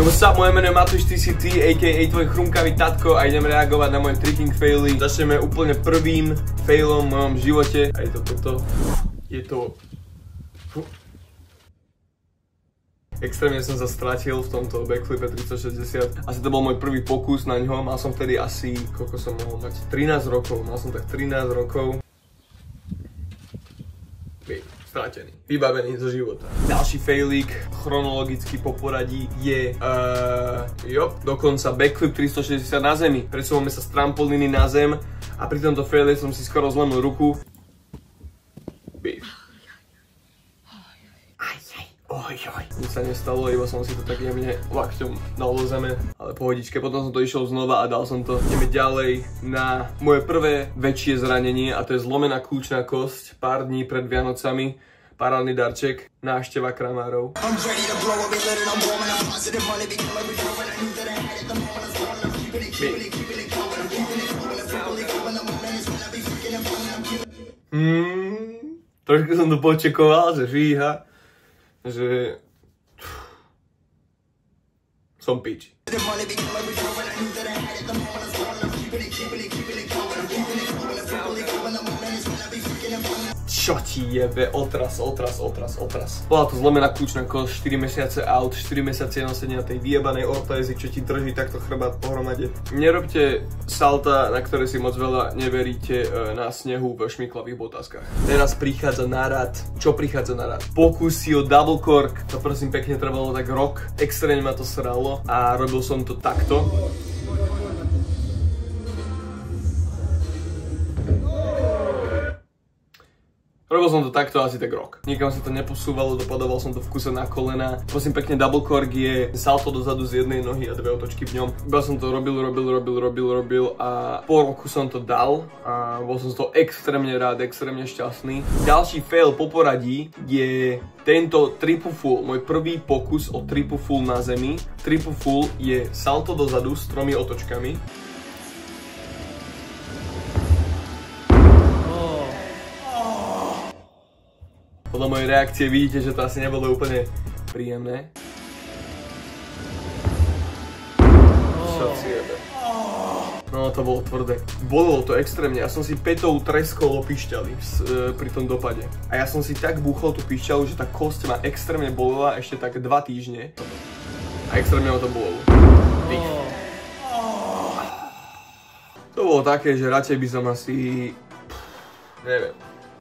What's up, moje meno je Matúš TCT, a.k.a. tvoj chrumkavý tatko a idem reagovať na moje tricking faily. Začneme úplne prvým failom v mojom živote. A je to toto. Je to... Extrémne som sa stratil v tomto backflipe 360. Asi to bol môj prvý pokus na ňo. Mal som vtedy asi, koľko som mohol mať? 13 rokov. Mal som tak 13 rokov. Stratený. Vybavený zo života. Ďalší failík, chronologicky po poradí, je dokonca backflip 360 na zemi. Presúvame sa z trampolíny na zem a pri tomto faile som si skoro zlomil ruku. Nič sa nestalo, iba som si to tak jemne lakťom dal do zeme, ale pohodičke, potom som to išiel znova a dal som to. Ideme ďalej na moje prvé väčšie zranenie a to je zlomená kľúčná kosť pár dní pred Vianocami. Parádny darček, návšteva kramárov. Trošku som to počekoval, že fíha, že som piči. Čo ti jebe, otras. Bola to zlomená kľúčna kosť, 4 mesiace out, 4 mesiace nosenia tej vyjebanej ortézy, čo ti drží takto chrbát pohromade. Nerobte salta, na ktoré si moc veľa neveríte na snehu v šmiklavých botáskach. Teraz prichádza na rad. Čo prichádza na rad? Pokusy o double cork. To prosím pekne trvalo tak rok. Extrémne ma to sralo a robil som to takto. Robil som to takto asi tak rok. Nikam sa to neposúvalo, dopadoval som to v kuse na kolena. Prosím pekne, double cork je salto dozadu z jednej nohy a 2 otočky v ňom. Iba som to robil a po roku som to dal a bol som z toho extrémne rád, extrémne šťastný. Ďalší fail po poradí je tento triple full, môj prvý pokus o triple full na zemi. Triple full je salto dozadu s 3 otočkami. Podľa mojej reakcie vidíte, že to asi nebolo úplne príjemné. Čo si jebe. No to bolo tvrdé. Bolelo to extrémne. Ja som si pätou treskol o pišťali pri tom dopade. A ja som si tak búchol tú pišťalu, že tá kosť ma extrémne bolela ešte tak 2 týždne. A extrémne ma to bolelo. To bolo také, že radšej by som asi... neviem.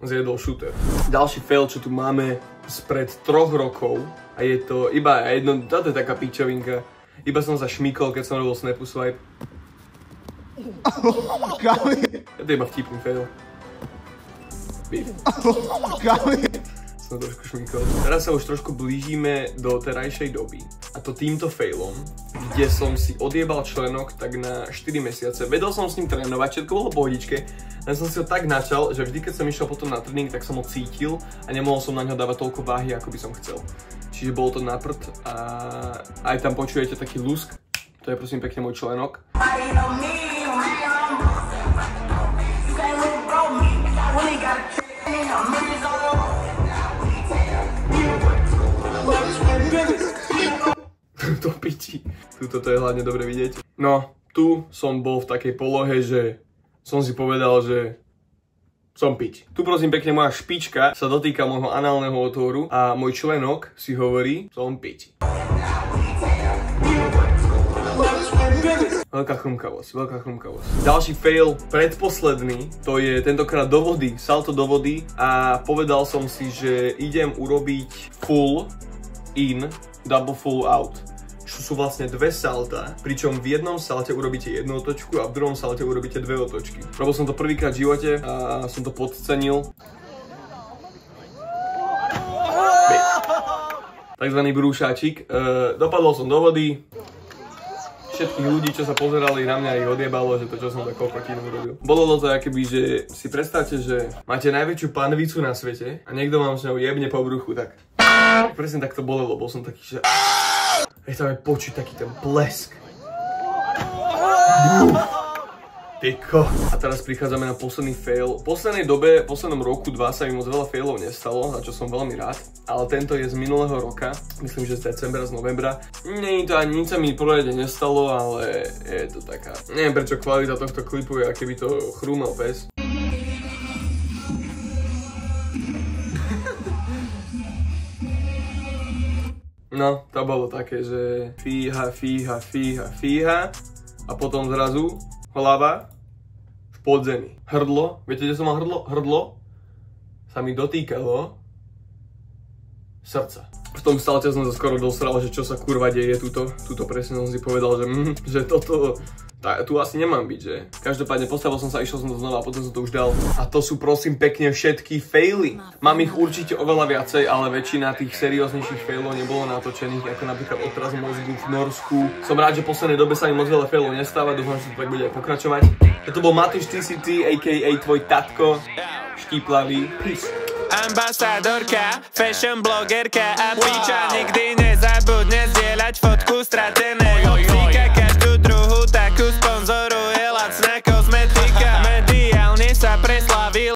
Zjedol shooter. Ďalší fail, čo tu máme spred 3 rokov a je to iba jedno, toto je taká pičovinka. Iba som sa šmykol, keď som robil snapu swipe. Je to iba vtipný fail. Som trošku šmykol. Teraz sa už trošku blížime do terajšej doby. A to týmto failom, kde som si odjebal členok tak na 4 mesiace. Vedel som s ním trénovať, všetko bolo v pohodičke. Len som si ho tak načal, že vždy, keď som išiel potom na tréning, tak som ho cítil a nemohol som na ňo dávať toľko váhy, ako by som chcel. Čiže bolo to na prd a aj tam počujete taký lusk. To je prosím pekne môj členok. To piči. Tuto to je hlavne dobre vidieť. No, tu som bol v takej polohe, že som si povedal, že som pič. Tu prosím pekne moja špička sa dotýka môjho análneho otvoru a môj členok si hovorí, som pič. Veľká chrumkavosť. Ďalší fail, predposledný, to je tentokrát do vody, salto do vody a povedal som si, že idem urobiť full in, double full out. Čo sú vlastne 2 salta, pričom v jednom salte urobíte 1 otočku a v druhom salte urobíte 2 otočky. Robil som to prvýkrát v živote a som to podcenil. Takzvaný brúšáčik. Dopadol som do vody. Všetkých ľudí, čo sa pozerali na mňa, ich odjebalo, že to, čo som za kokotinu urobil. Bolelo to akoby, že si predstavte, že máte najväčšiu panvicu na svete a niekto vám s ňou jebne po bruchu, tak presne tak to bolelo, bol som taký, že je tam aj počuť taký ten blesk. Ty Piko. A teraz prichádzame na posledný fail. V poslednej dobe, v poslednom roku, 2 sa mi moc veľa failov nestalo, za čo som veľmi rád. Ale tento je z minulého roka, myslím, že z decembra, z novembra. Nie je to ani nič sa mi poriadne nestalo, ale je to taká... Neviem prečo kvalita tohto klipu je, aké by to chrúmal pes. No, to bolo také, že fíha, fíha, fíha, fíha a potom zrazu hlava v podzemí. Hrdlo, viete, kde som mal hrdlo? Hrdlo sa mi dotýkalo srdca. V tom stalte som sa skoro dosral, že čo sa kurva deje tuto presne som si povedal, že toto... Tu asi nemám byť, že? Každopádne postavil som sa, išiel som to znova a potom som to už dal. A to sú prosím pekne všetky faily. Mám ich určite oveľa viacej, ale väčšina tých serióznejších failov nebolo natočených, ako napríklad otraz mozgu v Norsku. Som rád, že v poslednej dobe sa mi moc veľa failov nestáva, dúfam, že to tak bude aj pokračovať. To bol Matúš TCT, a.k.a. tvoj tatko, štíplavý. Peace. Ambasádorka, fashion blogerka a piča nikdy nezabudne zdieľať fotku strateného.